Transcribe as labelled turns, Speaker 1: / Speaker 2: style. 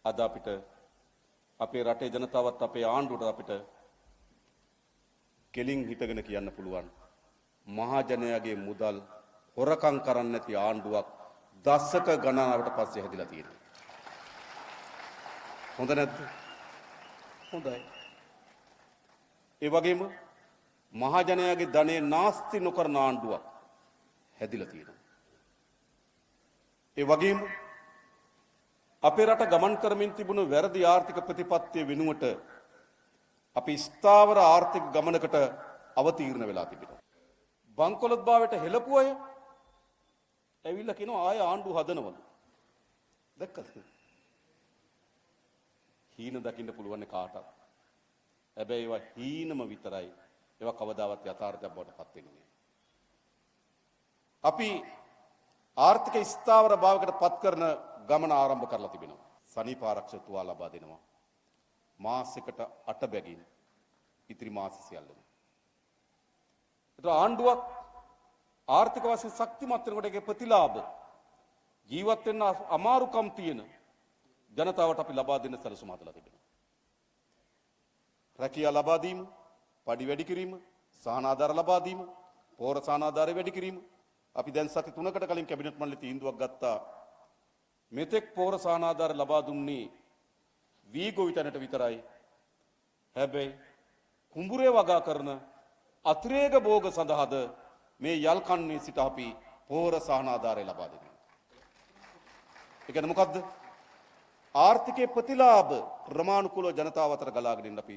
Speaker 1: අද අපිට අපේ රටේ ජනතාවත් අපේ ආණ්ඩුවට අපිට කෙලින් හිටගෙන කියන්න පුළුවන් මහජනයාගේ මුදල් හොරකම් කරන්නේ නැති ආණ්ඩුවක් දශක ගණනාවට පස්සේ හැදිලා තියෙනවා. හොඳ නැද්ද? හොඳයි. ඒ වගේම මහජනයාගේ ධනෙ නාස්ති නොකරන ආණ්ඩුවක් හැදිලා තියෙනවා. ඒ වගේම අපේ රට ගමන් කරමින් තිබුණු වැරදි ආර්ථික ප්‍රතිපත්තිය වෙනුවට අපි ස්ථාවර ආර්ථික ගමනකට අවතීර්ණ වෙලා තිබෙනවා. බංකොලොත් භාවයට හෙළපු අය ඇවිල්ලා කියනවා ආය ආණ්ඩුව හදනවලු. දැක්කද? හීන දකින්න පුළුවන් කාටවත්. හැබැයි ඒවා හීනම විතරයි. ඒවා කවදාවත් යථාර්ථයක් බවට පත් වෙන්නේ නැහැ. අපි ආර්ථික ස්ථාවර භාවයකට පත් කරන ගමන ආරම්භ කරලා තිබෙනවා. සනීප ආරක්ෂක තුවා ලබා දෙනවා. මාසයකට 8 බැගින් ඉතිරි මාස සියල්ලම. ඒතර ආණ්ඩුවක් ආර්ථික වශයෙන් ශක්තිමත් වෙනකොට ඒකේ ප්‍රතිලාභ ජීවත් වෙන්න අමාරුකම් තියෙන ජනතාවට අපි ලබා දෙන්න සැලසුම හදලා තිබෙනවා. රැකියාව ලබා දීම, පඩි වැඩි කිරීම, සහනාධාර ලබා දීම, පෝර සහනාධාරය වැඩි කිරීම. අපි දැන් සති 3කට කලින් කැබිනට් මණ්ඩලයේ තීන්දුවක් ගත්තා. මෙතෙක් පෝර සහනාධාර ලබා දුන්නේ වී ගොවිතැනට විතරයි. හැබැයි කුඹුරේ වගා කරන අතිරේක භෝග සඳහාද මේ යල් කන්නේ සිට අපි පෝර සහනාධාරය ලබා දෙනවා. ඒ කියන්නේ මොකද්ද? ආර්ථිකයේ ප්‍රතිලාභ ක්‍රමානුකූලව ජනතාව අතර ගලාගෙන ඉන්න අපි